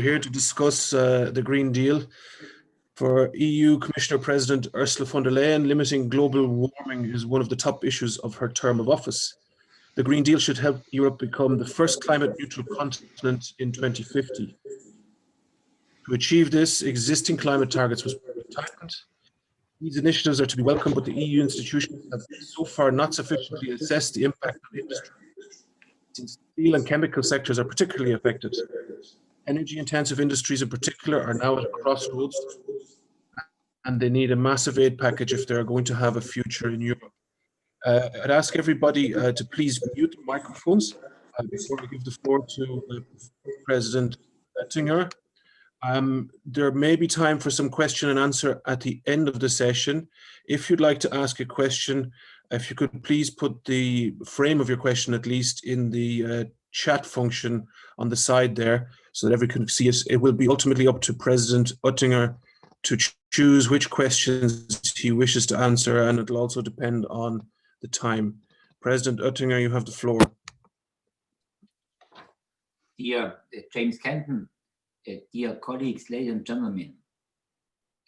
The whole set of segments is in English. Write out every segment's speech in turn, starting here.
here to discuss the Green Deal. For EU Commissioner President Ursula von der Leyen, limiting global warming is one of the top issues of her term of office. The Green Deal should help Europe become the first climate neutral continent in 2050. To achieve this, existing climate targets must be tightened. These initiatives are to be welcomed, but the EU institutions have so far not sufficiently assessed the impact on industry, since steel and chemical sectors are particularly affected. Energy-intensive industries in particular are now at a crossroads, and they need a massive aid package if they're going to have a future in Europe. I'd ask everybody to please mute the microphones before I give the floor to President Oettinger. There may be time for some question and answer at the end of the session. If you'd like to ask a question, if you could please put the frame of your question at least in the chat function on the side there so that everyone can see it. It will be ultimately up to President Oettinger to choose which questions he wishes to answer, and it'll also depend on the time. President Oettinger, you have the floor. Dear James Candon, dear colleagues, ladies and gentlemen,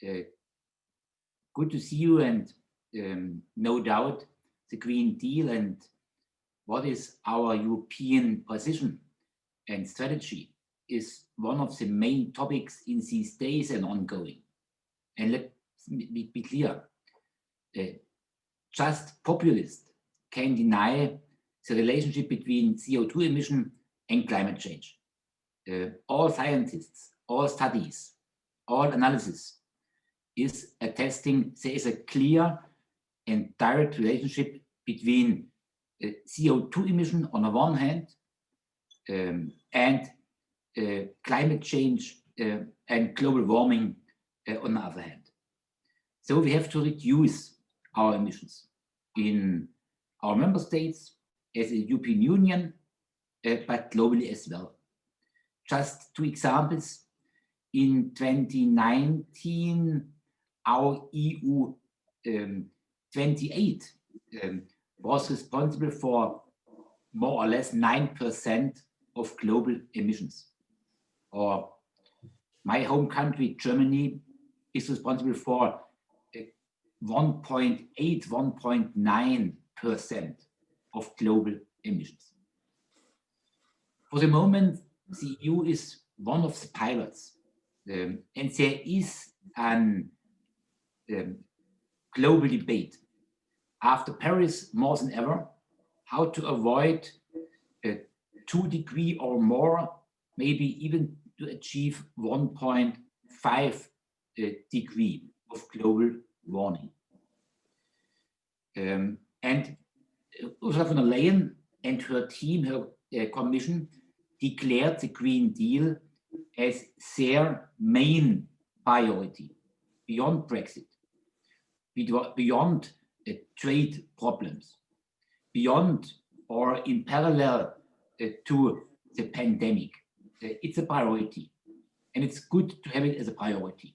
good to see you, and no doubt the Green Deal and what is our European position and strategy is one of the main topics in these days and ongoing. And let me be clear, just populists can deny the relationship between CO2 emission and climate change. All scientists, all studies, all analysis is attesting there is a clear and direct relationship between CO2 emission on the one hand and climate change and global warming on the other hand. So we have to reduce our emissions in our member states as a European Union, but globally as well. Just two examples. In 2019, our EU 28 was responsible for more or less 9% of global emissions. Or my home country, Germany, is responsible for 1.8, 1.9% of global emissions. For the moment, the EU is one of the pilots, and there is a global debate after Paris more than ever how to avoid 2 degrees or more, maybe even to achieve 1.5 degree of global warming. And Ursula von der Leyen and her team, her commission, declared the Green Deal as their main priority, beyond Brexit, beyond trade problems, beyond or in parallel to the pandemic. It's a priority, and it's good to have it as a priority.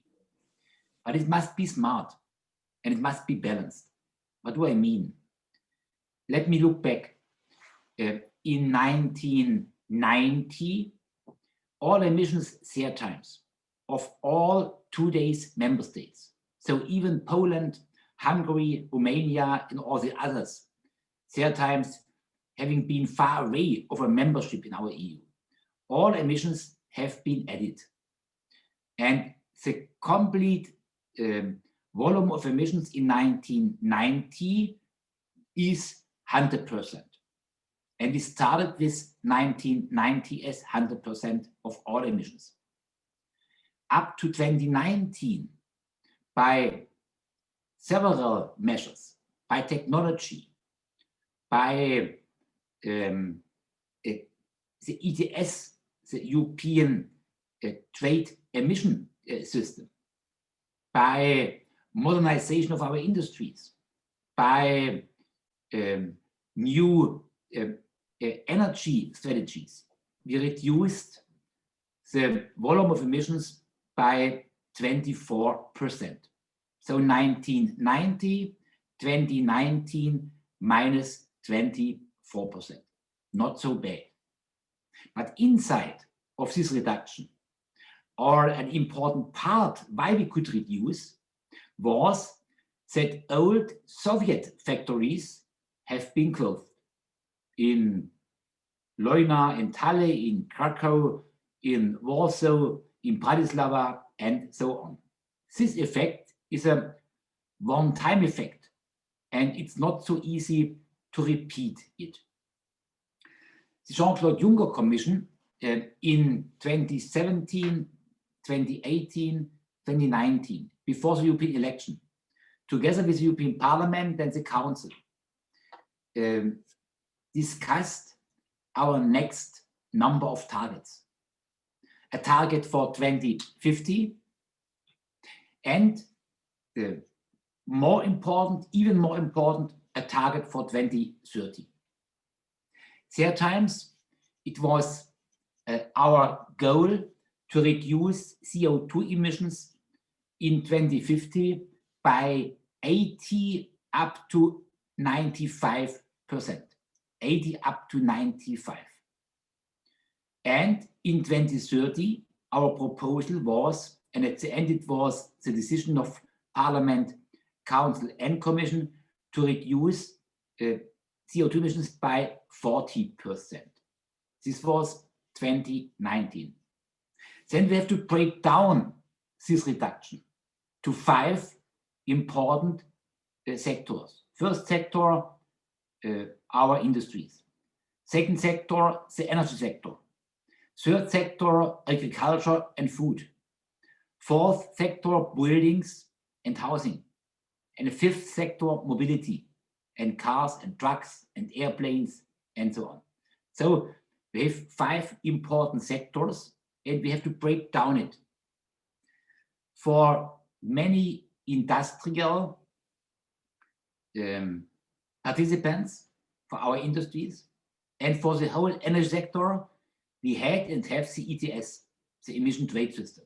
But it must be smart, and it must be balanced. What do I mean? Let me look back. In 1990, all emissions share times of all today's member states, so even Poland, Hungary, Romania, and all the others, share times having been far away of a membership in our EU, all emissions have been added. And the complete volume of emissions in 1990 is 100%. And we started with 1990 as 100% of all emissions. Up to 2019, by several measures, by technology, by the ETS, the European trade emission system, by modernization of our industries, by new energy strategies, we reduced the volume of emissions by 24%. So 1990, 2019, minus 24%. Not so bad. But inside of this reduction, or an important part why we could reduce was that old Soviet factories have been closed in Leuna, in Thiell, in Krakow, in Warsaw, in Bratislava, and so on. This effect is a one-time effect, and it's not so easy to repeat it. The Jean-Claude Juncker Commission in 2017, 2018, 2019, before the European election, together with the European Parliament and the Council, discussed our next number of targets. A target for 2050 and more important, even more important, a target for 2030. There times it was our goal to reduce CO2 emissions in 2050 by 80 up to 95%. 80 up to 95. And in 2030, our proposal was, and at the end it was the decision of Parliament, Council and Commission to reduce CO2 emissions by 40%. This was 2019. Then we have to break down this reduction to 5 important sectors. First sector, our industries. Second sector, the energy sector. Third sector, agriculture and food. Fourth sector, buildings and housing. And the fifth sector, mobility and cars and trucks and airplanes and so on. So we have 5 important sectors and we have to break down it. For many industrial participants, for our industries, and for the whole energy sector, we had and have the ETS, the emission trade system,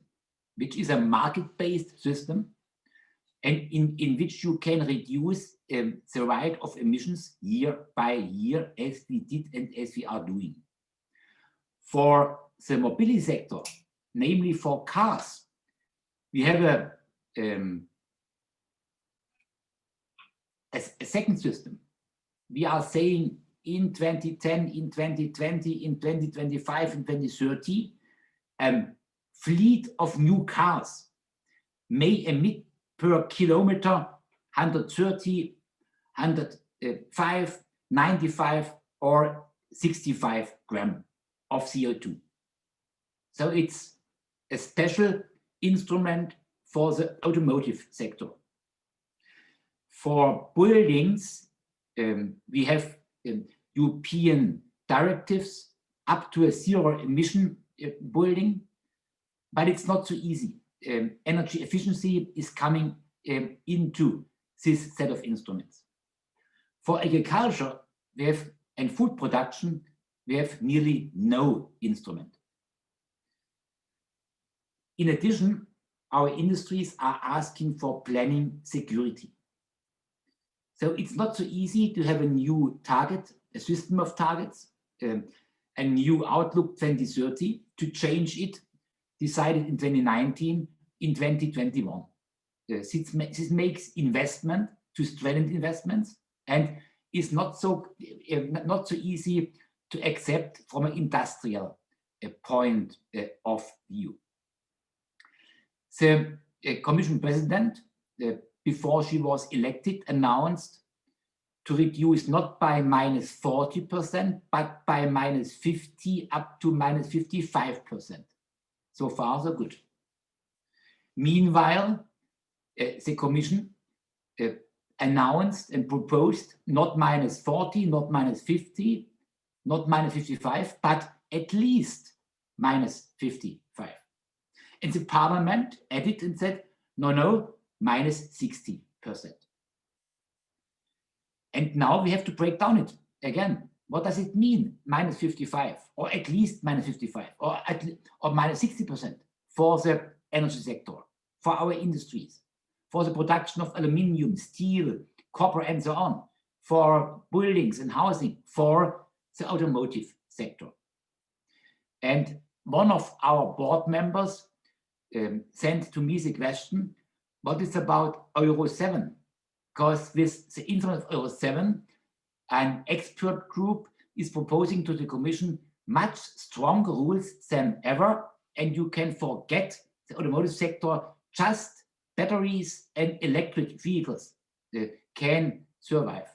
which is a market-based system and in which you can reduce the rate of emissions year by year as we did and as we are doing. For the mobility sector, namely for cars, we have a second system. We are saying in 2010, in 2020, in 2025, in 2030, fleet of new cars may emit per kilometer 130, 105, 95 or 65 grams of CO2. So it's a special instrument for the automotive sector. For buildings, we have European directives up to a zero emission building, but it's not so easy. Energy efficiency is coming into this set of instruments. For agriculture, we have, and food production, we have nearly no instrument. In addition, our industries are asking for planning security. So it's not so easy to have a new target, a system of targets, a new outlook 2030, to change it, decided in 2019, in 2021. This makes investment to strengthen investments and is not so easy to accept from an industrial point of view. The Commission President, before she was elected, announced to reduce not by -40%, but by -50 up to -55%. So far, so good. Meanwhile, the Commission announced and proposed not -40, not -50, not -55, but at least -55. And the Parliament added and said, no, -60%. And now we have to break down it again. What does it mean, -55, or at least -55, or -60% for the energy sector, for our industries, for the production of aluminium, steel, copper, and so on, for buildings and housing, for the automotive sector. And one of our board members sent to me the question, what is about Euro 7? Because with the instrument of Euro 7, an expert group is proposing to the Commission much stronger rules than ever, and you can forget the automotive sector. Just batteries and electric vehicles can survive.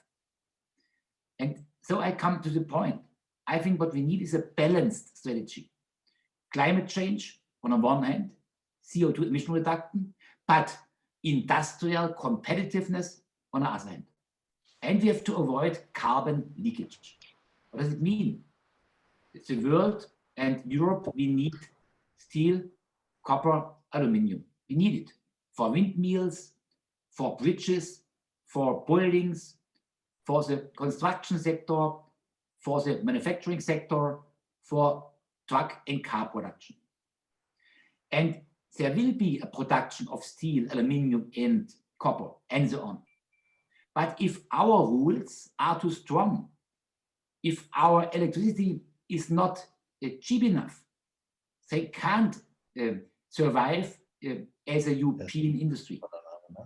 And so I come to the point. I think what we need is a balanced strategy. Climate change on the one hand, CO2 emission reduction, but industrial competitiveness on the other hand. And we have to avoid carbon leakage. What does it mean? It's the world and Europe, we need steel, copper, aluminium. We need it for windmills, for bridges, for buildings, for the construction sector, for the manufacturing sector, for truck and car production. And there will be a production of steel, aluminium, and copper, and so on. But if our rules are too strong, if our electricity is not cheap enough, they can't survive as a European industry.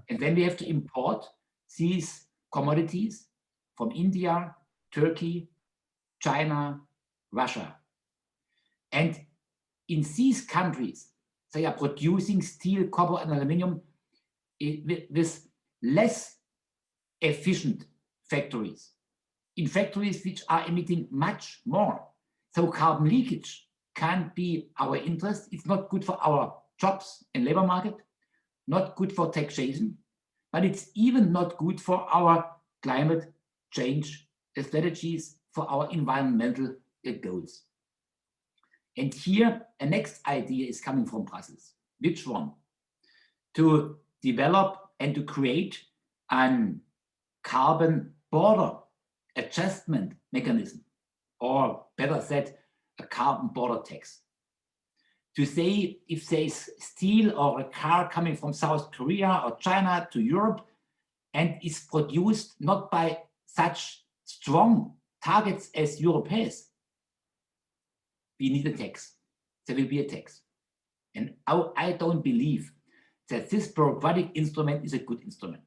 And then we have to import these commodities from India, Turkey, China, Russia. And in these countries, they are producing steel, copper, and aluminium with less efficient factories, in factories which are emitting much more. So carbon leakage can't be our interest. It's not good for our jobs and labor market, not good for taxation, but it's even not good for our climate change strategies, for our environmental goals. And here, a next idea is coming from Brussels. Which one? To develop and to create a carbon border adjustment mechanism, or better said, a carbon border tax. To say if there's steel or a car coming from South Korea or China to Europe and is produced not by such strong targets as Europe has, we need a tax. There will be a tax. And I don't believe that this bureaucratic instrument is a good instrument.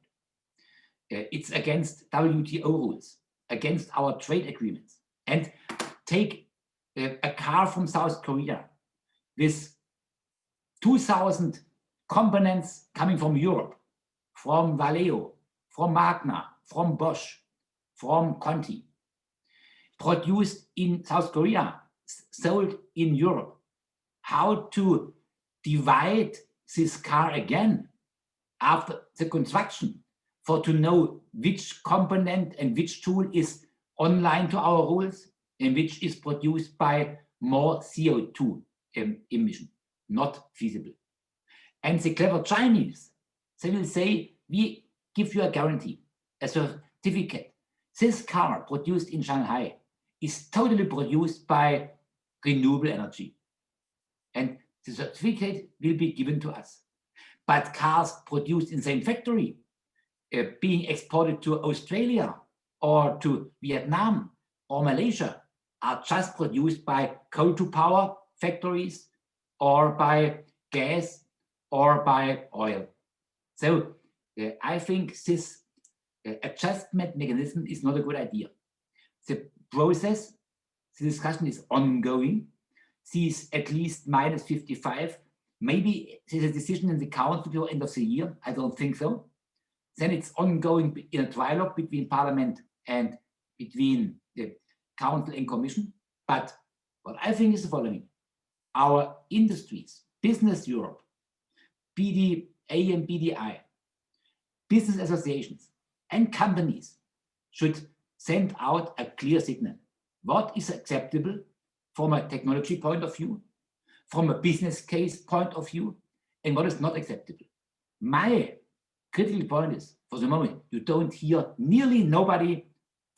It's against WTO rules, against our trade agreements. And take a car from South Korea with 2,000 components coming from Europe, from Valeo, from Magna, from Bosch, from Conti, produced in South Korea, sold in Europe. How to divide this car again after the construction to know which component and which tool is online to our rules and which is produced by more CO2 emission, not feasible. And the clever Chinese, they will say, we give you a guarantee, a certificate. This car produced in Shanghai is totally produced by renewable energy. And the certificate will be given to us. But cars produced in the same factory, being exported to Australia or to Vietnam or Malaysia, are just produced by coal-to-power factories or by gas or by oil. So I think this adjustment mechanism is not a good idea. The process, the discussion is ongoing. Sees at least minus 55. Maybe there's a decision in the council before end of the year. I don't think so. Then it's ongoing in a trialogue between Parliament and between the Council and Commission. But what I think is the following. Our industries, Business Europe, BDA and BDI, business associations and companies should send out a clear signal. What is acceptable from a technology point of view, from a business case point of view, and what is not acceptable. My critical point is, for the moment, you don't hear nearly nobody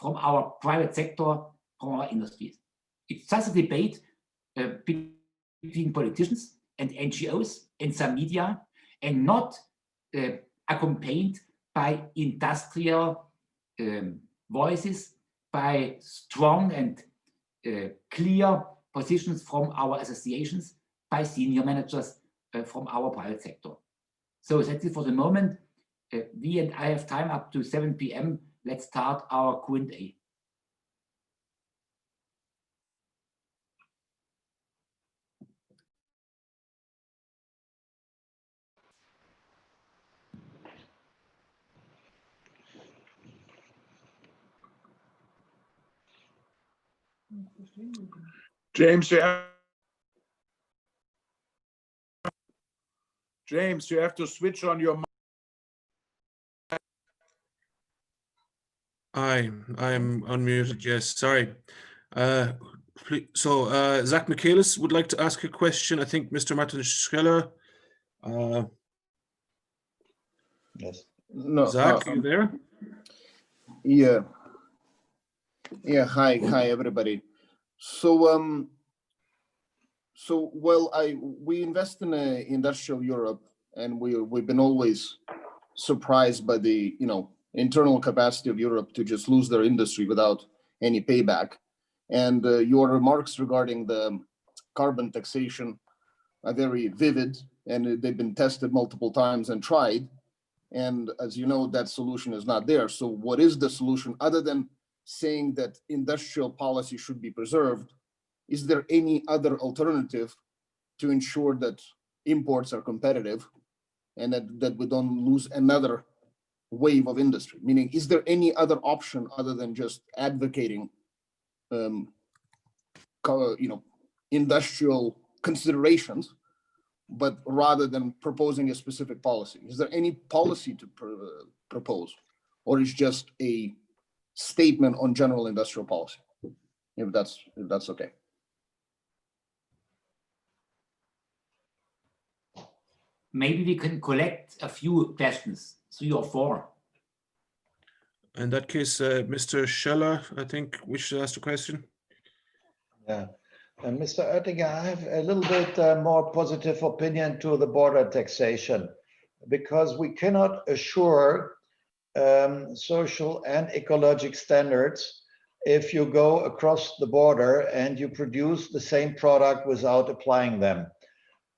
from our private sector, from our industries. It's just a debate between politicians and NGOs and some media, and not accompanied by industrial voices, by strong and clear positions from our associations, by senior managers from our private sector. So that's it for the moment. We and I have time up to 7 p.m. Let's start our Q&A. James, you have to switch on your mic. I'm unmuted, yes, sorry. Zach Michaelis would like to ask a question. I think Mr. Martin Schoeller. Yes. No, Zach, you there? yeah. Hi, everybody. So, we invest in industrial Europe, and we've been always surprised by the internal capacity of Europe to just lose their industry without any payback. And your remarks regarding the carbon taxation are very vivid, and they've been tested multiple times and tried. And as you know, that solution is not there. So what is the solution other than saying that industrial policy should be preserved? Is there any other alternative to ensure that imports are competitive and that we don't lose another wave of industry? Meaning, is there any other option other than just advocating, industrial considerations, but rather than proposing a specific policy? Is there any policy to propose, or is just a statement on general industrial policy? If that's okay. Maybe we can collect a few questions, 3 or 4. In that case, Mr. Schoeller, I think, wishes to ask a question. Yeah. And Mr. Oettinger, I have a little bit more positive opinion to the border taxation, because we cannot assure social and ecological standards if you go across the border and you produce the same product without applying them.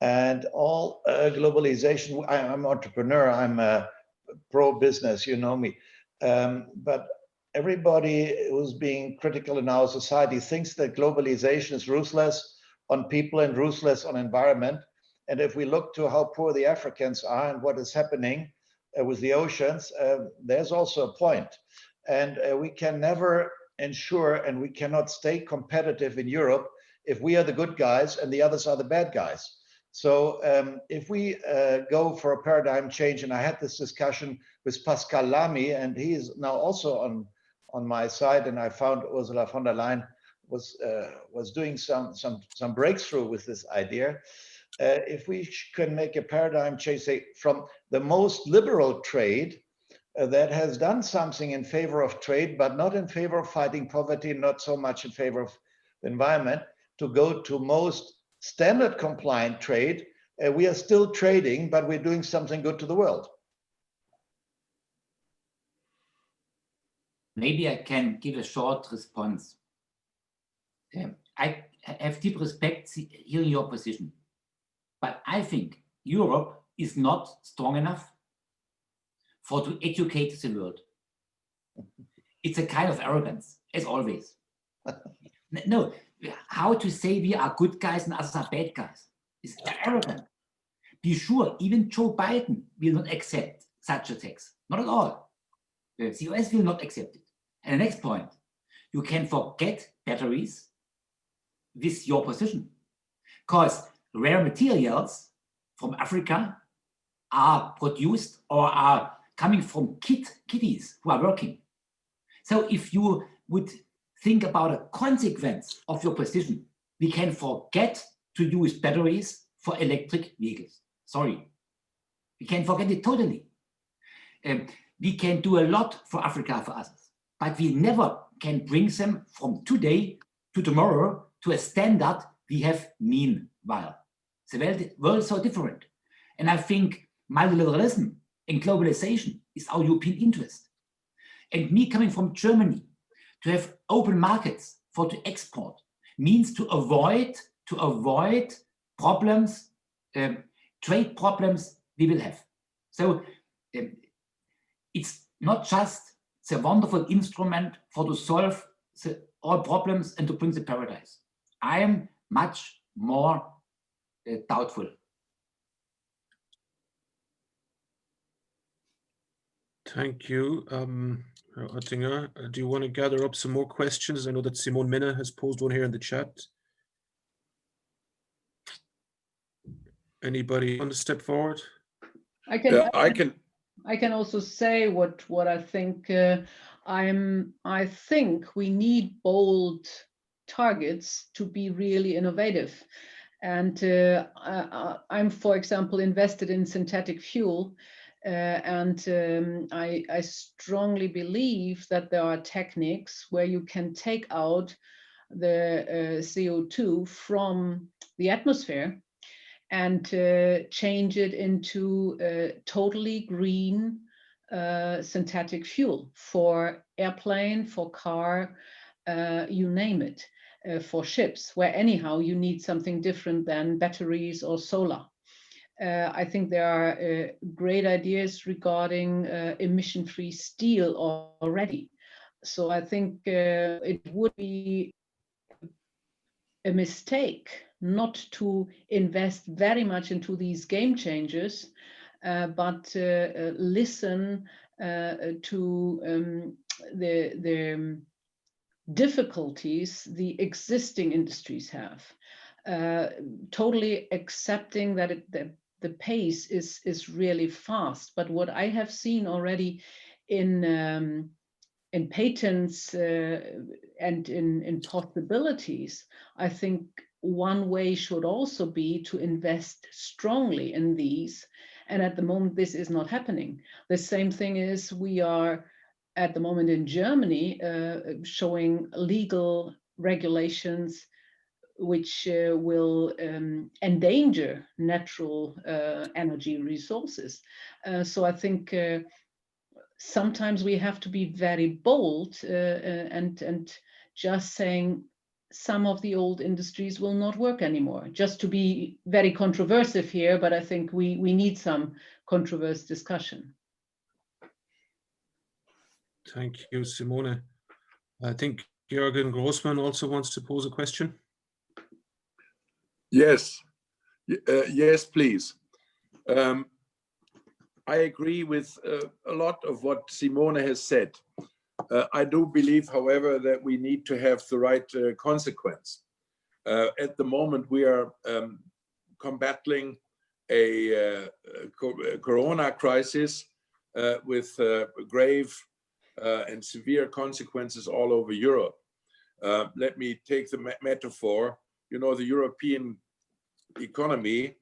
And all globalization, I'm an entrepreneur, I'm pro-business, you know me. But everybody who's being critical in our society thinks that globalization is ruthless on people and ruthless on environment. And if we look to how poor the Africans are and what is happening with the oceans, there's also a point. And we can never ensure, and we cannot stay competitive in Europe if we are the good guys and the others are the bad guys. So if we go for a paradigm change, and I had this discussion with Pascal Lamy, and he is now also on my side, and I found Ursula von der Leyen was doing some breakthrough with this idea. If we can make a paradigm change, say, from the most liberal trade that has done something in favor of trade, but not in favor of fighting poverty, not so much in favor of the environment, to go to most standard compliant trade, we are still trading, but we're doing something good to the world. Maybe I can give a short response. I have deep respect hearing your position, but I think Europe is not strong enough to educate the world. It's a kind of arrogance, as always. No, how to say we are good guys and others are bad guys is arrogant. Be sure, even Joe Biden will not accept such a tax. Not at all. The US will not accept it. And the next point, you can forget batteries with your position, because rare materials from Africa are produced or are coming from kiddies who are working. So if you would think about a consequence of your position, we can forget to use batteries for electric vehicles. Sorry, we can forget it totally. We can do a lot for Africa, for others, but we never can bring them from today to tomorrow to a standard we have meanwhile. The world is so different. And I think multilateralism and globalization is our European interest. And me coming from Germany, to have open markets to export means to avoid problems trade problems we will have. So it's not just the wonderful instrument for to solve all problems and to bring the paradise. I am much more doubtful. Thank you, Herr Oettinger. Do you want to gather up some more questions? I know that Simone Menne has posed one here in the chat. Anybody want to step forward? I can. I I can also say what I think. I think we need bold targets to be really innovative. And I'm, for example, invested in synthetic fuel. And I strongly believe that there are techniques where you can take out the CO2 from the atmosphere and change it into totally green synthetic fuel for airplane, for car, you name it, for ships, where anyhow you need something different than batteries or solar. I think there are great ideas regarding emission-free steel already. So I think it would be a mistake not to invest very much into these game changers, but listen to the difficulties the existing industries have. Totally accepting that the pace is really fast. But what I have seen already in patents and in possibilities, I think one way should also be to invest strongly in these. And at the moment, this is not happening. The same thing is we are at the moment in Germany showing legal regulations which will endanger natural energy resources. So I think sometimes we have to be very bold and just saying some of the old industries will not work anymore. Just to be very controversial here, but I think we need some controversial discussion. Thank you, Simone. I think Jürgen Grossman also wants to pose a question. Yes, yes, please. I agree with a lot of what Simone has said. I do believe, however, that we need to have the right consequence. At the moment, we are combating a corona crisis with grave and severe consequences all over Europe. Let me take the metaphor. You know, the European economy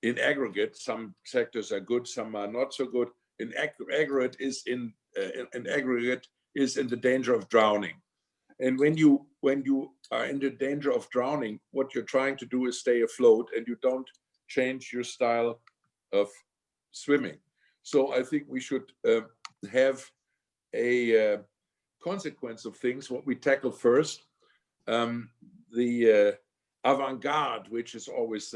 in aggregate, some sectors are good, some are not so good. In aggregate is in the danger of drowning. And when you are in the danger of drowning, what you're trying to do is stay afloat, and you don't change your style of swimming. So I think we should have a consequence of things. What we tackle first, the avant-garde, which is always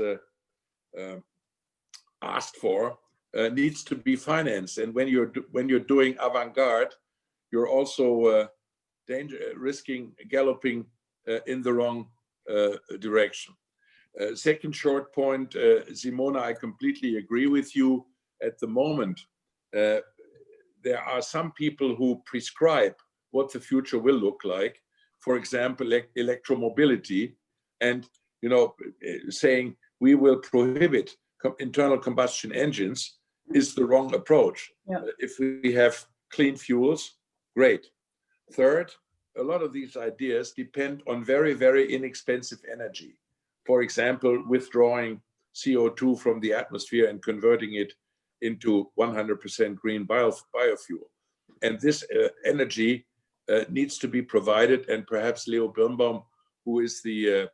asked for, needs to be financed. And when you're doing avant-garde, you're also risking galloping in the wrong direction. Second short point, Simone, I completely agree with you. At the moment, there are some people who prescribe what the future will look like. For example, electromobility, and saying we will prohibit internal combustion engines is the wrong approach. Yeah. If we have clean fuels, great. Third, a lot of these ideas depend on very, very inexpensive energy. For example, withdrawing CO2 from the atmosphere and converting it into 100% green biofuel. And this energy needs to be provided, and perhaps Leo Birnbaum, who is the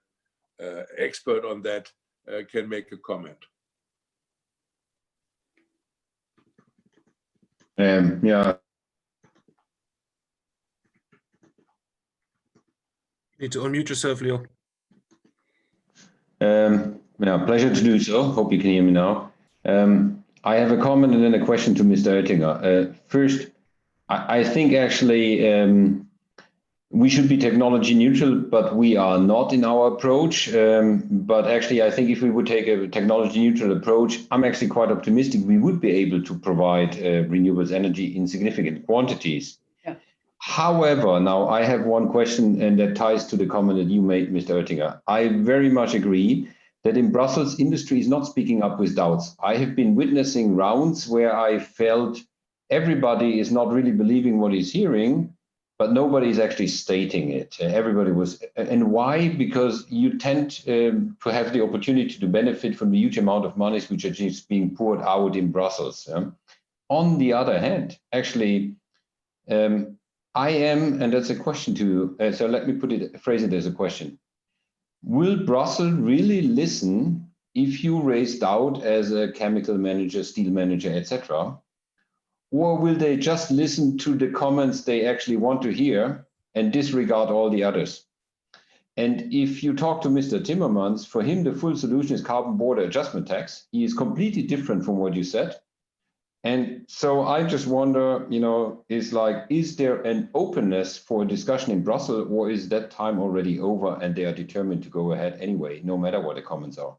expert on that, can make a comment. Yeah. You need to unmute yourself, Leo. Yeah, pleasure to do so. Hope you can hear me now. I have a comment and then a question to Mr. Oettinger. First, I think actually we should be technology neutral, but we are not in our approach. But actually, I think if we would take a technology neutral approach, I'm actually quite optimistic we would be able to provide renewables energy in significant quantities. Yeah. However, now I have one question, and that ties to the comment that you made, Mr. Oettinger. I very much agree that in Brussels, industry is not speaking up with doubts. I have been witnessing rounds where I felt everybody is not really believing what he's hearing, but nobody is actually stating it. Everybody was, and why? Because you tend to have the opportunity to benefit from the huge amount of monies which are just being poured out in Brussels. On the other hand, actually, I am, and that's a question to you, so let me phrase it as a question. Will Brussels really listen if you raise doubt as a chemical manager, steel manager, etc.? Or will they just listen to the comments they actually want to hear and disregard all the others? And if you talk to Mr. Timmermans, for him, the full solution is carbon border adjustment tax. He is completely different from what you said. And so I just wonder, you know, is there an openness for a discussion in Brussels, or is that time already over and they are determined to go ahead anyway, no matter what the comments are?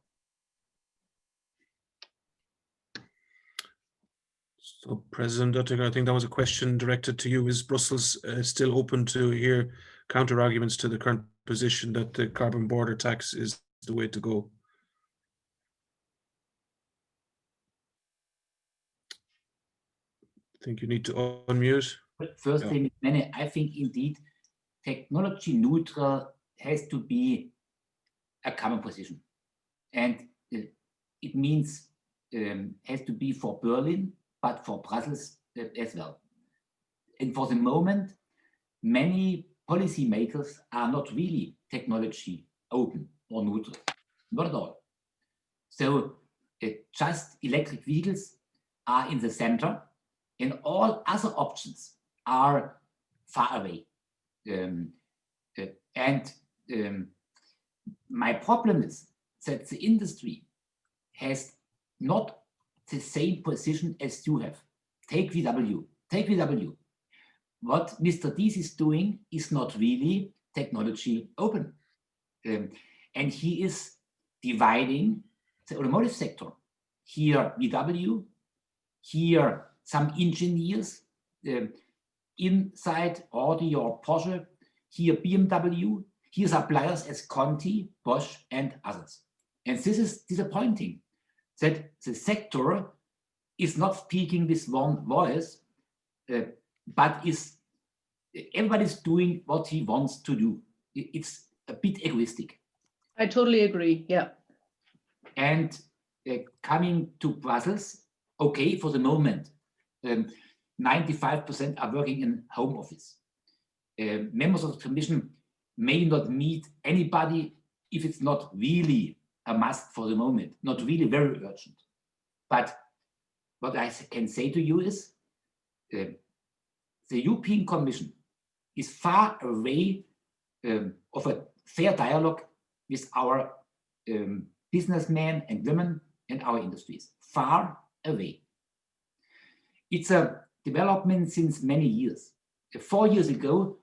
So, President Oettinger, I think that was a question directed to you. Is Brussels still open to hear counter arguments to the current position that the carbon border tax is the way to go? I think you need to unmute. First thing, Menne, I think indeed technology neutral has to be a common position. And it means has to be for Berlin, but for Brussels as well. And for the moment, many policymakers are not really technology open or neutral, not at all. So just electric vehicles are in the center, and all other options are far away. My problem is that the industry has not the same position as you have. Take VW. Take VW. What Mr. Diess is doing is not really technology open. And he is dividing the automotive sector. Here VW, here some engineers inside Audi or Porsche, here BMW, here suppliers as Conti, Bosch, and others. And this is disappointing, that the sector is not speaking with one voice, but everybody's doing what he wants to do. It's a bit egoistic. I totally agree, yeah. And coming to Brussels, okay, for the moment, 95% are working in home office. Members of the Commission may not meet anybody if it's not really a must for the moment, not really very urgent. But what I can say to you is the European Commission is far away of a fair dialogue with our businessmen and women and our industries, far away. It's a development since many years. 4 years ago,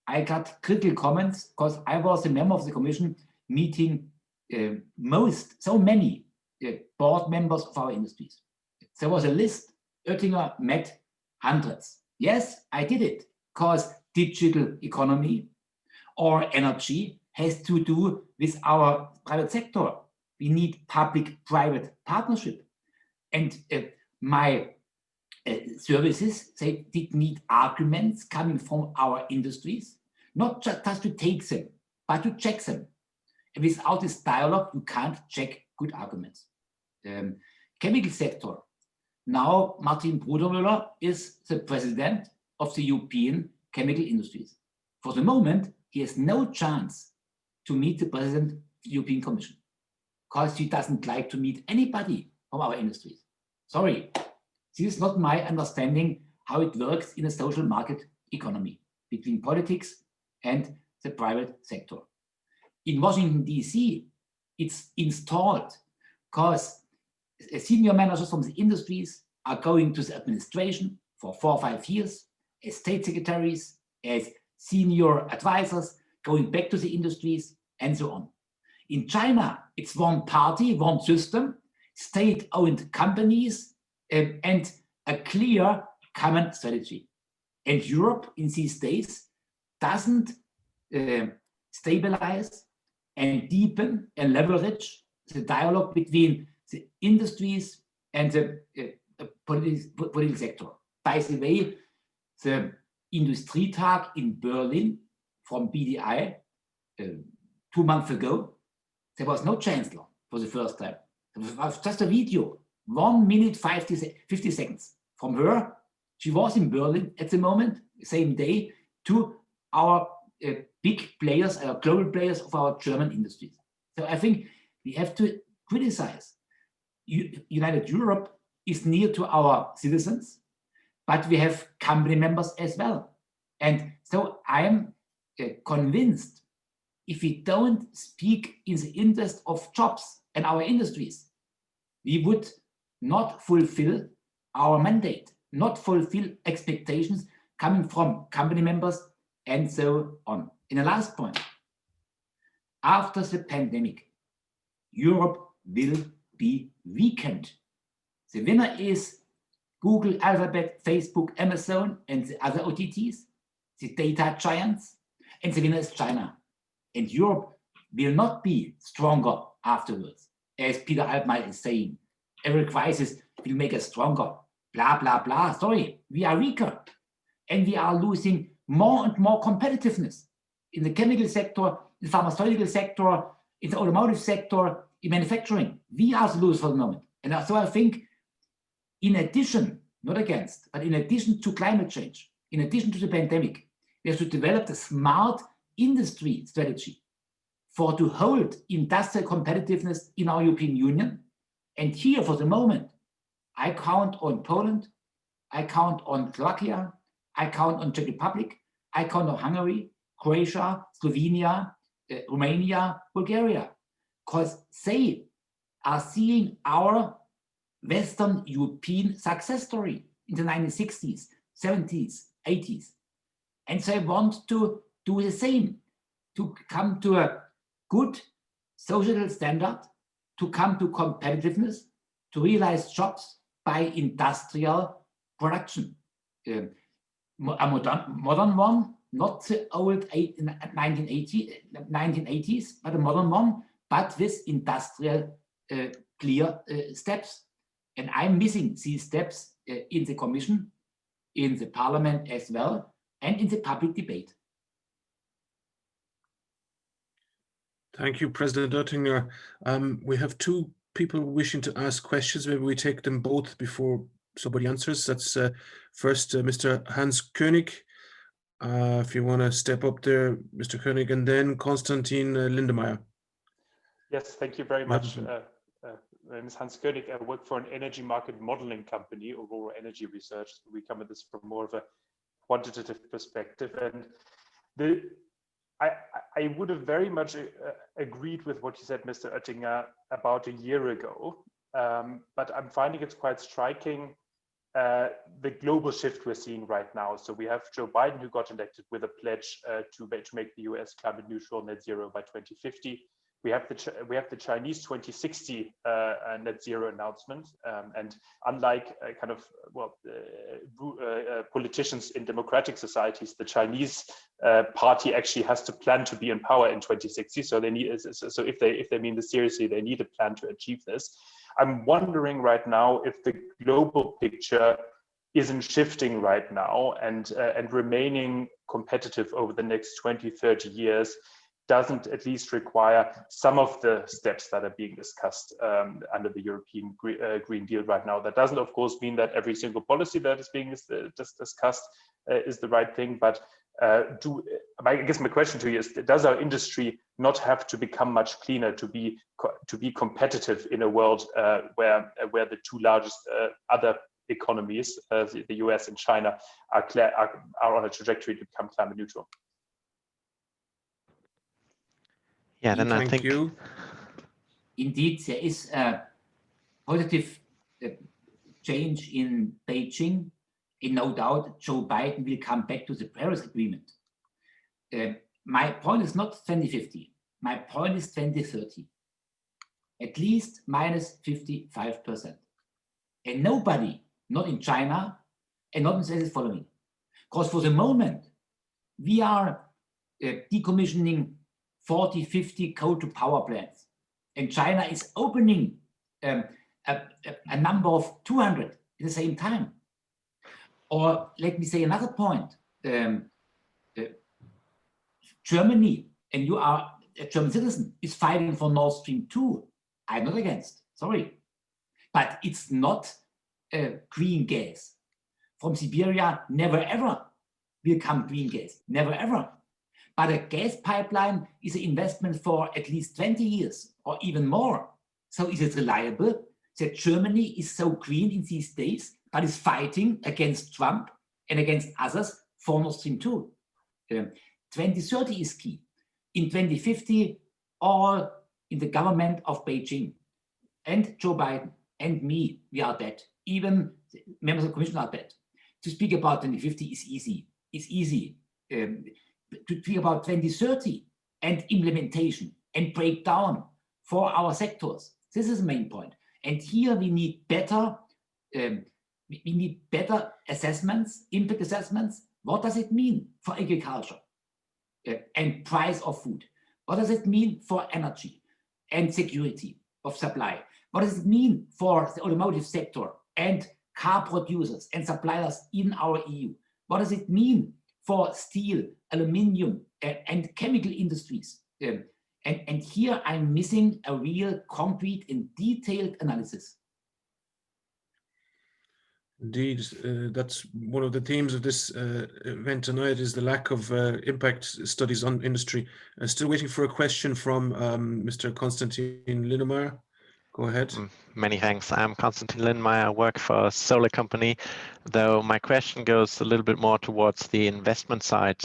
I got critical comments because I was a member of the Commission meeting so many board members of our industries. There was a list. Oettinger met hundreds. Yes, I did it because digital economy or energy has to do with our private sector. We need public-private partnership. And my services, they did need arguments coming from our industries, not just to take them, but to check them. And without this dialogue, you can't check good arguments. Chemical sector. Now, Martin Brudermüller is the president of the European chemical industries. For the moment, he has no chance to meet the president of the European Commission because he doesn't like to meet anybody from our industries. Sorry, this is not my understanding how it works in a social market economy between politics and the private sector. In Washington, D.C., it's installed because senior managers from the industries are going to the administration for 4 or 5 years as state secretaries, as senior advisors, going back to the industries, and so on. In China, it's one party, one system, state-owned companies, and a clear common strategy. And Europe in these days doesn't stabilize and deepen and leverage the dialogue between the industries and the political sector. By the way, the Industrietag in Berlin from BDI 2 months ago, there was no chancellor for the first time. It was just a video, 1 minute 50 seconds from her. She was in Berlin at the moment, same day, to our big players, our global players of our German industries. So I think we have to criticize. United Europe is near to our citizens, but we have company members as well. And so I am convinced if we don't speak in the interest of jobs and our industries, we would not fulfill our mandate, not fulfill expectations coming from company members and so on. In the last point, after the pandemic, Europe will be weakened. The winner is Google, Alphabet, Facebook, Amazon, and the other OTTs, the data giants, and the winner is China. And Europe will not be stronger afterwards, as Peter Altmaier is saying. Every crisis will make us stronger, blah, blah, blah. Sorry, we are weaker. And we are losing more and more competitiveness in the chemical sector, in the pharmaceutical sector, in the automotive sector, in manufacturing. We are the losers for the moment. And so I think, in addition, not against, but in addition to climate change, in addition to the pandemic, we have to develop a smart industry strategy to hold industrial competitiveness in our European Union. And here, for the moment, I count on Poland, I count on Slovakia, I count on Czech Republic, I count on Hungary, Croatia, Slovenia, Romania, Bulgaria, because they are seeing our Western European success story in the 1960s, 70s, 80s. And they want to do the same, to come to a good social standard, to come to competitiveness, to realize jobs by industrial production. A modern one, not the old 1980s, but a modern one, but with industrial clear steps. And I'm missing these steps in the Commission, in the Parliament as well, and in the public debate. Thank you, President Oettinger. We have 2 people wishing to ask questions. Maybe we take them both before somebody answers. That's first Mr. Hans Koenig. If you want to step up there, Mr. Koenig, and then Constantin Lindenmeyer. Yes, thank you very much. My name is Hans Koenig. I work for an energy market modeling company, Aurora Energy Research. We come at this from more of a quantitative perspective. And I would have very much agreed with what you said, Mr. Oettinger, about a year ago. But I'm finding it's quite striking, the global shift we're seeing right now. So we have Joe Biden, who got elected with a pledge to make the US climate neutral, net zero by 2050. We have the Chinese 2060 net zero announcement, and unlike politicians in democratic societies, the Chinese party actually has to plan to be in power in 2060. So they need, so if they mean this seriously, they need a plan to achieve this. I'm wondering right now if the global picture isn't shifting right now and remaining competitive over the next 20, 30 years doesn't at least require some of the steps that are being discussed under the European Green Deal right now. That doesn't, of course, mean that every single policy that is being discussed is the right thing, but I guess my question to you is, does our industry not have to become much cleaner to be competitive in a world where the 2 largest other economies, the US and China, are on a trajectory to become climate neutral? Yeah, then I Thank think you. Indeed, there is a positive change in Beijing, in no doubt Joe Biden will come back to the Paris Agreement. My point is not 2050. My point is 2030. At least minus 55%. And nobody, not in China, and not in the following. Because for the moment, we are decommissioning 40, 50 coal-to-power plants. And China is opening a number of 200 at the same time. Or let me say another point. Germany, and you are a German citizen, is fighting for Nord Stream 2. I'm not against, sorry. But it's not green gas. From Siberia, never ever will come green gas, never ever. But a gas pipeline is an investment for at least 20 years or even more. So is it reliable that Germany is so green in these days, but is fighting against Trump and against others for Nord Stream 2? 2030 is key. In 2050, all in the government of Beijing and Joe Biden and me, we are dead. Even members of the commission are dead. To speak about 2050 is easy. It's easy. To speak about 2030 and implementation and breakdown for our sectors. This is the main point. And here we need better assessments, impact assessments. What does it mean for agriculture and price of food? What does it mean for energy and security of supply? What does it mean for the automotive sector and car producers and suppliers in our EU? What does it mean for steel, aluminium, and chemical industries? And here I'm missing a real concrete and detailed analysis. Indeed, that's one of the themes of this event tonight, is the lack of impact studies on industry. Still waiting for a question from Mr. Constantin Lindenmeyer. Go ahead. Many thanks. I'm Constantin Lindenmeyer. I work for a solar company, though my question goes a little bit more towards the investment side.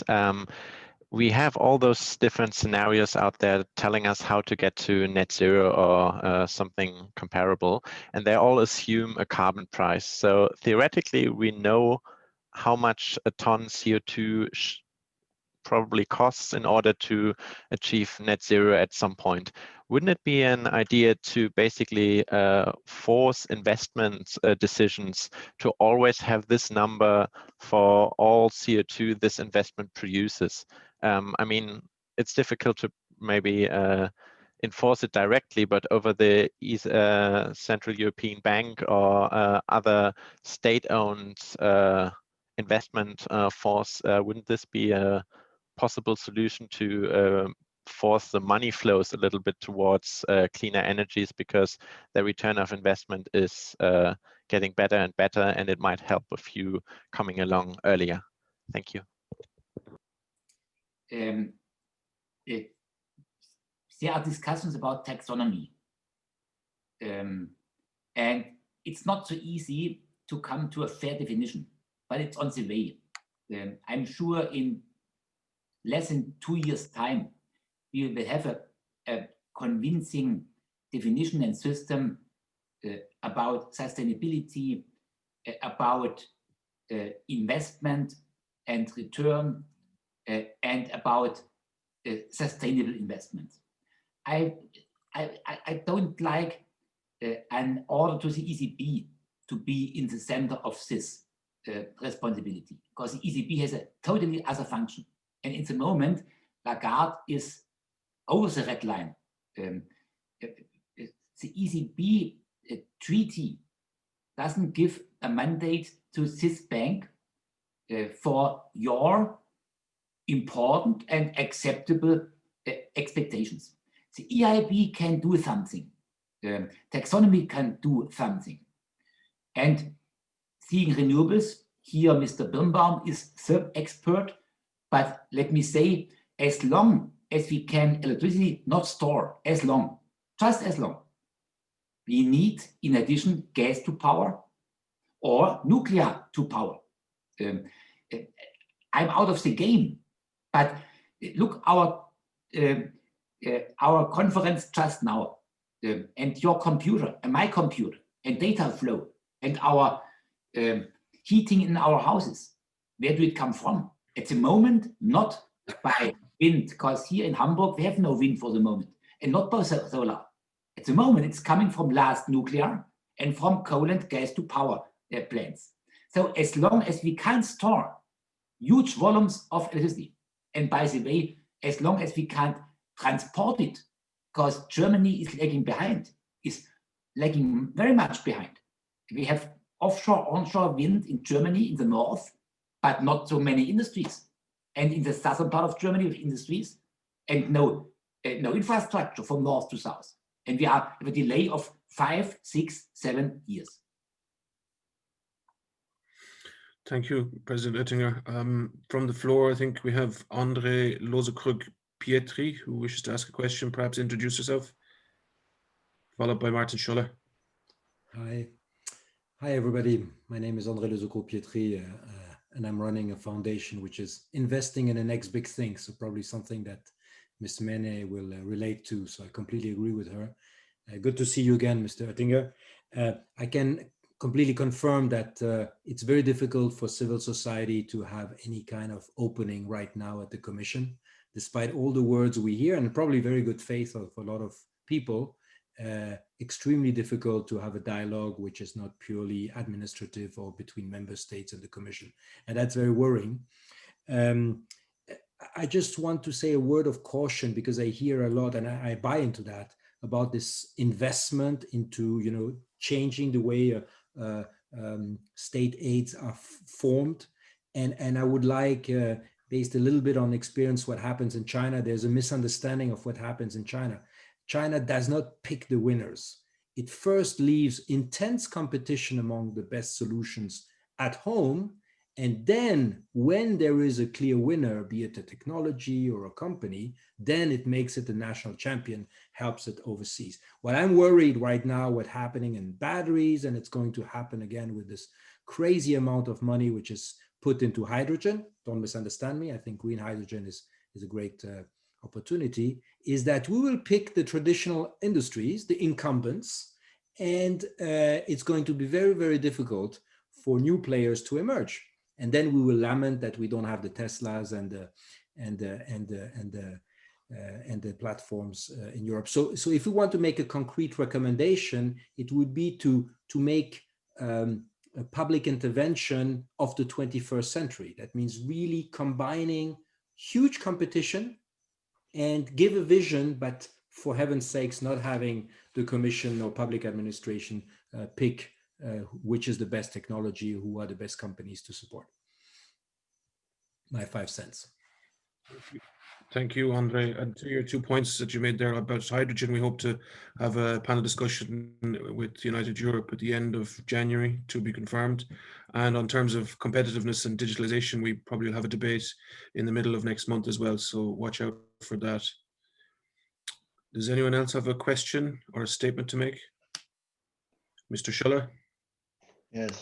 We have all those different scenarios out there telling us how to get to net zero or something comparable, and they all assume a carbon price. So theoretically, we know how much a ton CO2 probably costs in order to achieve net zero at some point. Wouldn't it be an idea to basically force investment decisions to always have this number for all CO2 this investment produces? I mean, it's difficult to maybe enforce it directly, but over the Central European Bank or other state-owned investment force, wouldn't this be a possible solution to force the money flows a little bit towards cleaner energies, because the return of investment is getting better and better, and it might help a few coming along earlier? Thank you. There are discussions about taxonomy, and it's not so easy to come to a fair definition, but it's on the way. I'm sure in less than 2 years' time, we will have a convincing definition and system about sustainability, about investment and return, and about sustainable investment. I don't like an order to the ECB to be in the center of this responsibility, because the ECB has a totally other function. And in the moment, Lagarde is over the red line. The ECB treaty doesn't give a mandate to this bank for your important and acceptable expectations. The EIB can do something. Taxonomy can do something. And seeing renewables, here Mr. Birnbaum is the expert, but let me say, as long as we can electricity not store, just as long, we need, in addition, gas to power or nuclear to power. I'm out of the game, but look, our conference just now, and your computer and my computer, and data flow and our heating in our houses. Where do it come from? At the moment, not by wind, because here in Hamburg, we have no wind for the moment, and not by solar. At the moment, it's coming from last nuclear and from coal and gas to power plants. So as long as we can't store huge volumes of electricity, and by the way, as long as we can't transport it, because Germany is lagging behind, is lagging very much behind. We have offshore, onshore wind in Germany in the north, but not so many industries. And in the southern part of Germany with industries and no infrastructure from north to south. And we have a delay of 5, 6, 7 years. Thank you, President Oettinger. From the floor, I think we have Loesekrug-Pietri, who wishes to ask a question. Perhaps introduce yourself, followed by Martin Schoeller. Hi, everybody. My name is Loesekrug-Pietri, and I'm running a foundation which is investing in the next big thing. So probably something that Ms. Menne will relate to. So I completely agree with her. Good to see you again, Mr. Oettinger. I can completely confirm that it's very difficult for civil society to have any kind of opening right now at the Commission, despite all the words we hear, and probably very good faith of a lot of people. Extremely difficult to have a dialogue which is not purely administrative or between member states and the Commission. And that's very worrying. I just want to say a word of caution, because I hear a lot, and I buy into that, about this investment into, changing the way state aids are formed. And I would like, based a little bit on experience, what happens in China. There's a misunderstanding of what happens in China. China does not pick the winners. It first leaves intense competition among the best solutions at home. And then when there is a clear winner, be it a technology or a company, then it makes it a national champion, helps it overseas. What I'm worried right now, what's happening in batteries, and it's going to happen again with this crazy amount of money which is put into hydrogen. Don't misunderstand me. I think green hydrogen is a great opportunity, is that we will pick the traditional industries, the incumbents, and it's going to be very, very difficult for new players to emerge. And then we will lament that we don't have the Teslas and the platforms in Europe. So if we want to make a concrete recommendation, it would be to make a public intervention of the 21st century. That means really combining huge competition and give a vision, but for heaven's sakes, not having the Commission or public administration pick which is the best technology, who are the best companies to support. My 5 cents. Thank you, Andre. And to your 2 points that you made there about hydrogen, we hope to have a panel discussion with United Europe at the end of January, to be confirmed. And on terms of competitiveness and digitalization, we probably will have a debate in the middle of next month as well. So watch out for that. Does anyone else have a question or a statement to make? Mr. Schoeller? Yes,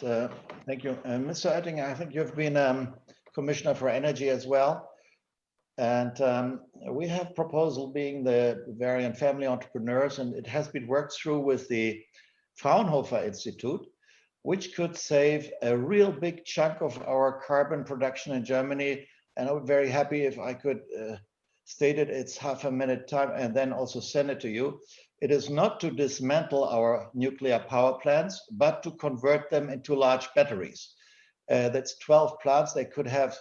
thank you. Mr. Oettinger, I think you've been Commissioner for Energy as well. And we have proposal being the Bavarian family entrepreneurs, and it has been worked through with the Fraunhofer Institute, which could save a real big chunk of our carbon production in Germany. And I would be very happy if I could state it. It's half a minute time and then also send it to you. It is not to dismantle our nuclear power plants, but to convert them into large batteries. That's 12 plants. They could have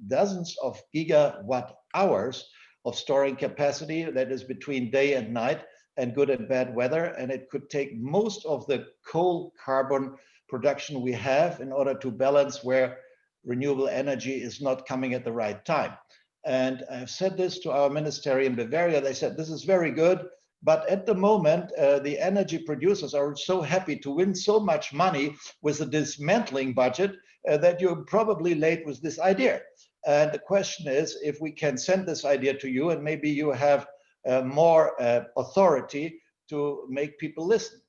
dozens of gigawatt hours of storing capacity that is between day and night and good and bad weather. And it could take most of the coal carbon production we have in order to balance where renewable energy is not coming at the right time. And I've said this to our ministry in Bavaria. They said, this is very good. But at the moment, the energy producers are so happy to win so much money with the dismantling budget that you're probably late with this idea. And the question is, if we can send this idea to you, and maybe you have more authority to make people listen.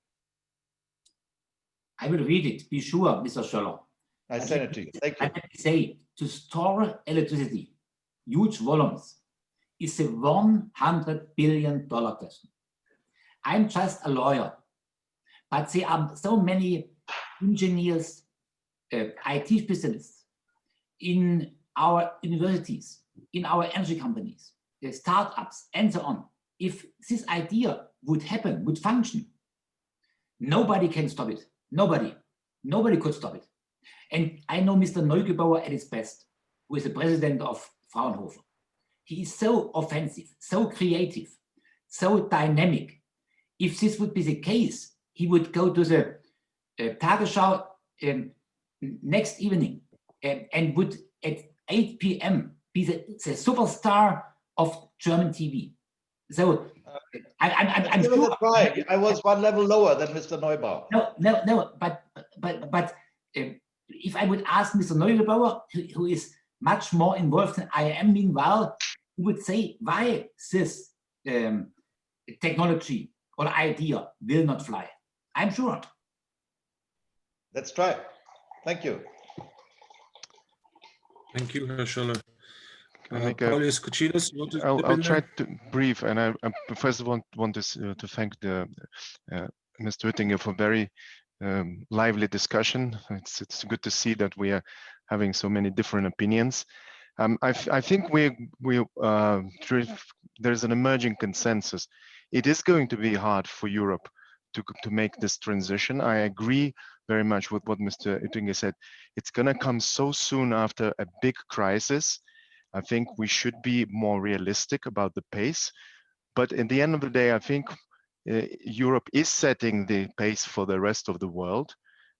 I will read it, be sure, Mr. Schoeller. I send it to you. Thank you. I say, to store electricity, huge volumes, is a $100 billion question. I'm just a lawyer, but there are so many engineers, IT specialists in our universities, in our energy companies, startups, and so on. If this idea would happen, would function, nobody can stop it. Nobody could stop it. And I know Mr. Neugebauer at his best, who is the president of Fraunhofer. He is so offensive, so creative, so dynamic. If this would be the case, he would go to the Tagesschau next evening and would at 8 p.m. be the superstar of German TV. So I'm Give it sure. a try. I was one level lower than Mr. Neubauer. No. But if I would ask Mr. Neugebauer, who is much more involved than I am, meanwhile, he would say why this technology or idea will not fly. I'm sure. Let's try. Thank you. Thank you, Herr Schoeller. Paulius Kuchinas, you want to I'll try to brief, and I first of all want to thank the Mr. Oettinger for very lively discussion. It's good to see that we are having so many different opinions. I think there's an emerging consensus. It is going to be hard for Europe to make this transition. I agree very much with what Mr. Oettinger said. It's going to come so soon after a big crisis. I think we should be more realistic about the pace. But at the end of the day, I think Europe is setting the pace for the rest of the world.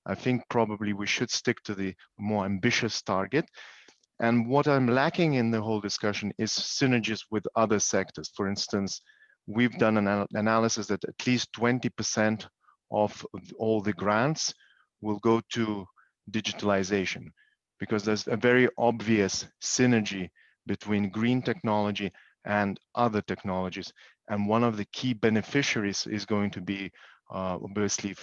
I think probably we should stick to the more ambitious target. And what I'm lacking in the whole discussion is synergies with other sectors. For instance, we've done an analysis that at least 20% of all the grants will go to digitalization, because there's a very obvious synergy between green technology and other technologies. And one of the key beneficiaries is going to be obviously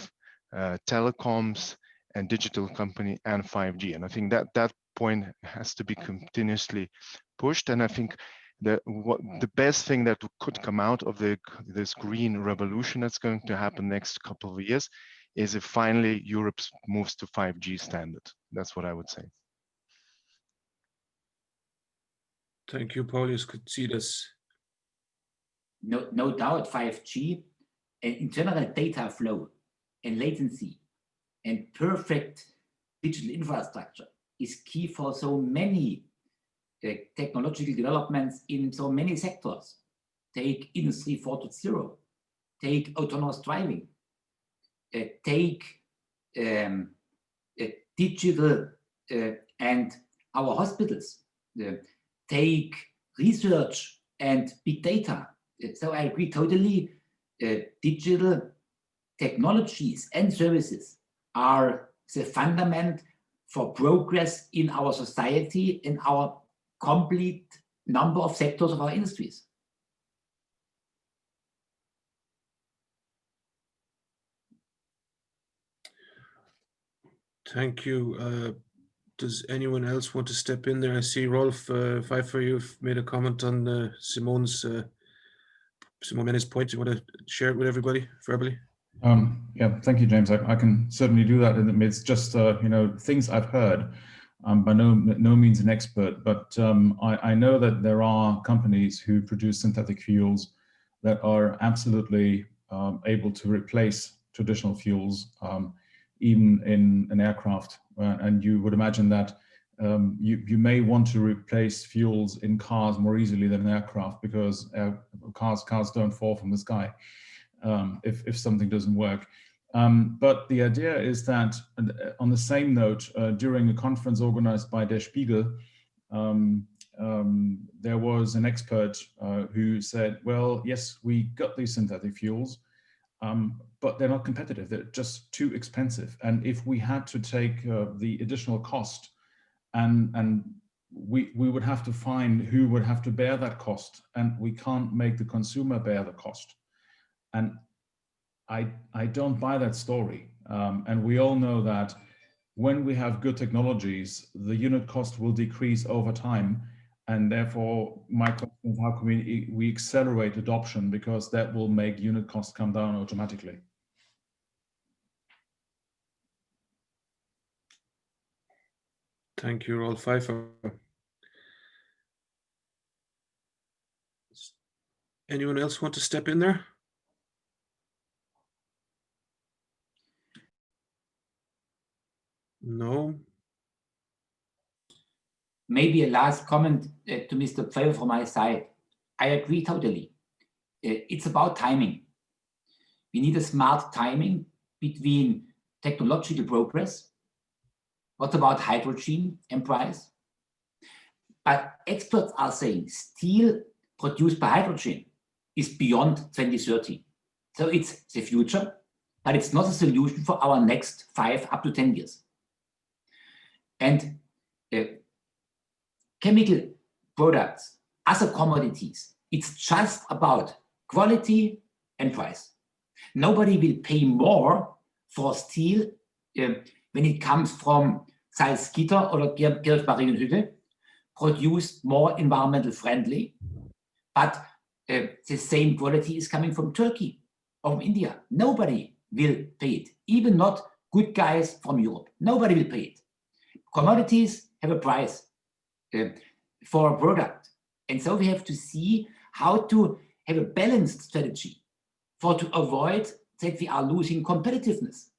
telecoms and digital company and 5G. And I think that point has to be continuously pushed. And I think the best thing that could come out of this green revolution that's going to happen next couple of years is if finally Europe moves to 5G standard. That's what I would say. Thank you, Paulius Kuchinas. No doubt 5G and in general data flow and latency and perfect digital infrastructure is key for so many technological developments in so many sectors. Take Industry 4.0, take autonomous driving, take digital and our hospitals, take research and big data. So I agree totally, digital technologies and services are the fundament for progress in our society and our complete number of sectors of our industries. Thank you. Does anyone else want to step in there? I see Rolf Pfeiffer, you've made a comment on Simone Menne's point. You want to share it with everybody verbally? Yeah, thank you, James. I can certainly do that. And it's just things I've heard. By no means an expert, but I know that there are companies who produce synthetic fuels that are absolutely able to replace traditional fuels, even in an aircraft. And you would imagine that you may want to replace fuels in cars more easily than an aircraft, because cars don't fall from the sky if something doesn't work. But the idea is that, on the same note, during a conference organized by Der Spiegel, there was an expert who said, well, yes, we got these synthetic fuels, but they're not competitive. They're just too expensive. And if we had to take the additional cost, and we would have to find who would have to bear that cost, and we can't make the consumer bear the cost. And I don't buy that story. And we all know that when we have good technologies, the unit cost will decrease over time. And therefore, my question is, how can we accelerate adoption? Because that will make unit costs come down automatically. Thank you, Rolf Pfeiffer. Anyone else want to step in there? No. Maybe a last comment to Mr. Pfeiffer from my side. I agree totally. It's about timing. We need a smart timing between technological progress. What about hydrogen and price? But experts are saying steel produced by hydrogen is beyond 2030. So it's the future, but it's not a solution for our next 5 up to 10 years. And chemical products, other commodities, it's just about quality and price. Nobody will pay more for steel when it comes from Salzgitter or Kirchbach-Marienhütte, produced more environmental friendly, but the same quality is coming from Turkey or from India. Nobody will pay it, even not good guys from Europe. Nobody will pay it. Commodities have a price for a product. And so we have to see how to have a balanced strategy to avoid that we are losing competitiveness.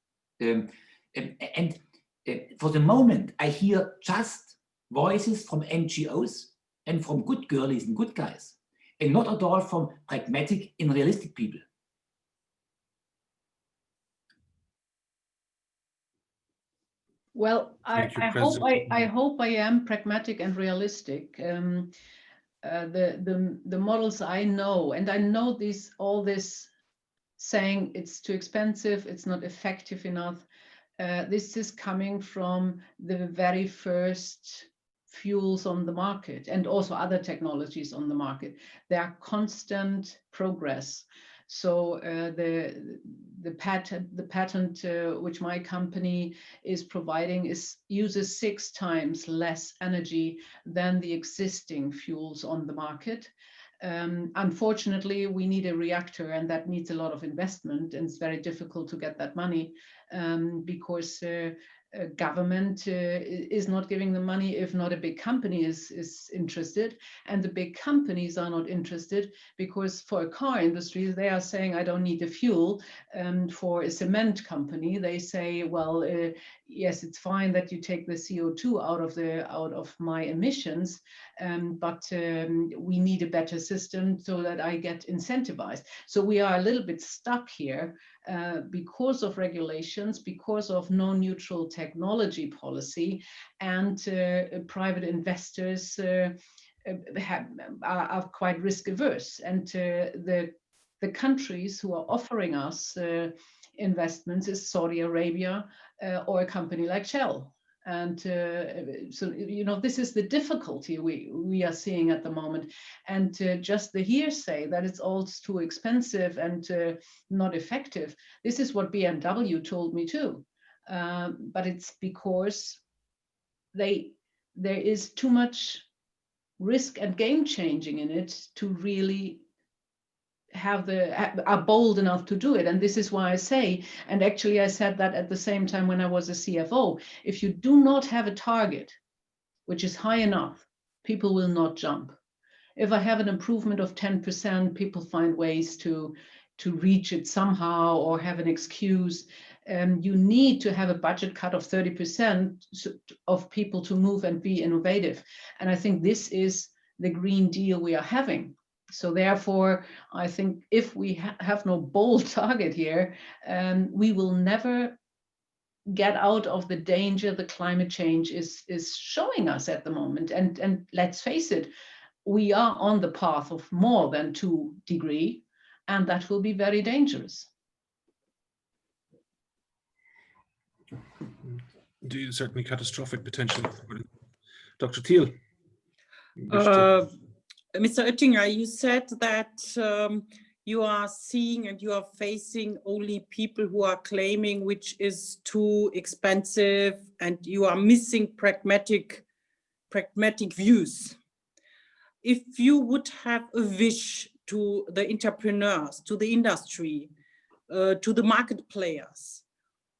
For the moment, I hear just voices from NGOs and from good girlies and good guys, and not at all from pragmatic and realistic people. Well, I hope I am pragmatic and realistic. The models I know, and I know all this saying it's too expensive, it's not effective enough. This is coming from the very first fuels on the market and also other technologies on the market. There are constant progress. So the patent which my company is providing uses 6 times less energy than the existing fuels on the market. Unfortunately, we need a reactor, and that needs a lot of investment, and it's very difficult to get that money because government is not giving the money if not a big company is interested, and the big companies are not interested because for a car industry they are saying I don't need the fuel. For a cement company they say, well, yes, it's fine that you take the CO2 out of my emissions, but we need a better system so that I get incentivized. So we are a little bit stuck here because of regulations, because of no neutral technology policy, and private investors are quite risk averse. And the countries who are offering us investments is Saudi Arabia or a company like Shell. And so, you know, this is the difficulty we are seeing at the moment. And just the hearsay that it's all too expensive and not effective, this is what BMW told me too. But it's because there is too much risk and game changing in it to really are bold enough to do it. And this is why I say, and actually I said that at the same time when I was a CFO, if you do not have a target which is high enough, people will not jump. If I have an improvement of 10%, people find ways to reach it somehow or have an excuse. You need to have a budget cut of 30% of people to move and be innovative. And I think this is the Green Deal we are having. So therefore, I think if we have no bold target here, we will never get out of the danger the climate change is showing us at the moment. And let's face it, we are on the path of more than 2 degrees, and that will be very dangerous. Indeed, certainly catastrophic potential. Dr. Thiell. Mr. Oettinger, you said that you are seeing and you are facing only people who are claiming which is too expensive, and you are missing pragmatic views. If you would have a wish to the entrepreneurs, to the industry, to the market players,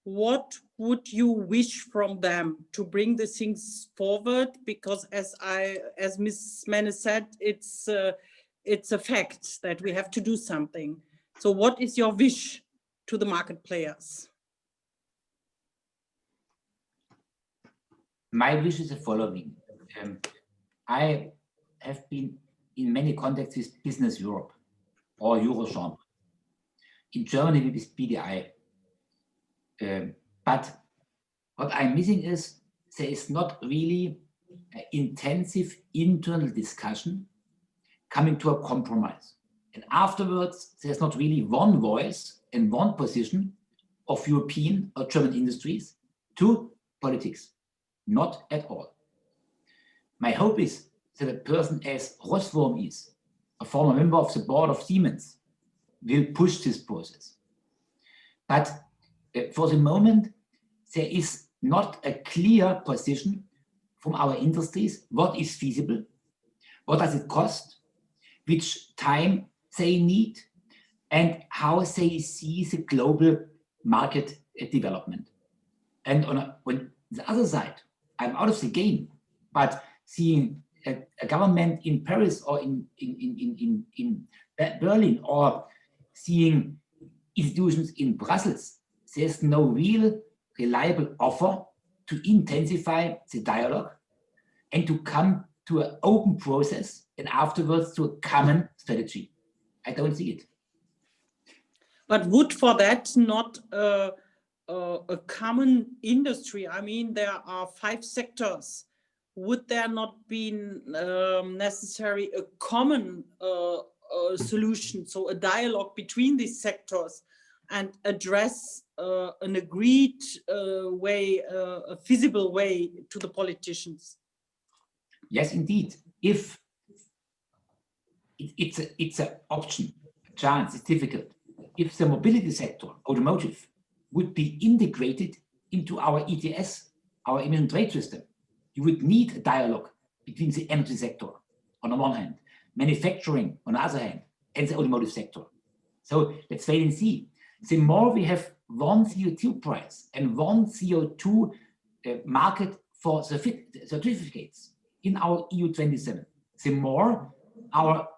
what would you wish from them to bring the things forward? Because as Ms. Menne said, it's a fact that we have to do something. So what is your wish to the market players? My wish is the following. I have been in many contexts with Business Europe or Eurochambre. In Germany with BDI. But what I'm missing is there is not really an intensive internal discussion coming to a compromise. And afterwards, there's not really one voice and one position of European or German industries to politics. Not at all. My hope is that a person as Rosswurm is, a former member of the board of Siemens, will push this process. But for the moment, there is not a clear position from our industries. What is feasible? What does it cost? Which time they need? And how they see the global market development. And on the other side, I'm out of the game, but seeing a government in Paris or in Berlin, or seeing institutions in Brussels, there's no real reliable offer to intensify the dialogue and to come to an open process and afterwards to a common strategy. I don't see it. But would for that not a common industry? I mean, there are 5 sectors. Would there not be necessary a common solution, so a dialogue between these sectors, and address an agreed way, a feasible way to the politicians? Yes, indeed. If it's an option, a chance, it's difficult. If the mobility sector, automotive, would be integrated into our ETS, our emission trade system, you would need a dialogue between the energy sector on the one hand, manufacturing on the other hand, and the automotive sector. So let's wait and see. The more we have one CO2 price and one CO2 market for certificates in our EU27, the more our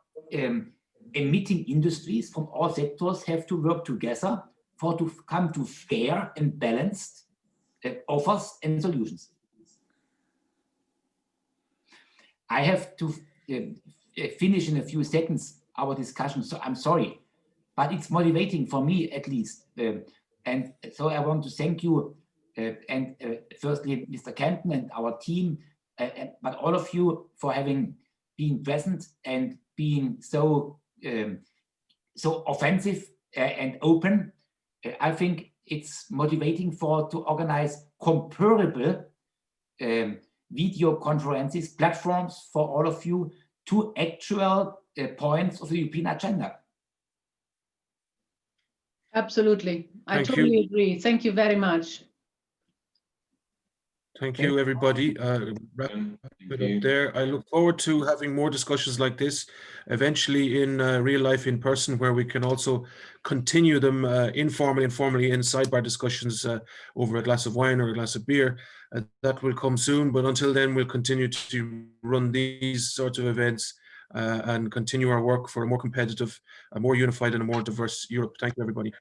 emitting industries from all sectors have to work together to come to fair and balanced offers and solutions. I have to finish in a few seconds our discussion, so I'm sorry, but it's motivating for me at least. And so I want to thank you, and firstly, Mr. Candon and our team, but all of you for having been present and being so offensive and open. I think it's motivating to organize comparable video conferences, platforms for all of you to actual points of the European agenda. Absolutely. I totally agree. Thank you very much. Thank you, everybody. Wrap it up there. I look forward to having more discussions like this, eventually in real life, in person, where we can also continue them informally and formally in sidebar discussions over a glass of wine or a glass of beer. That will come soon, but until then, we'll continue to run these sorts of events and continue our work for a more competitive, a more unified, and a more diverse Europe. Thank you, everybody.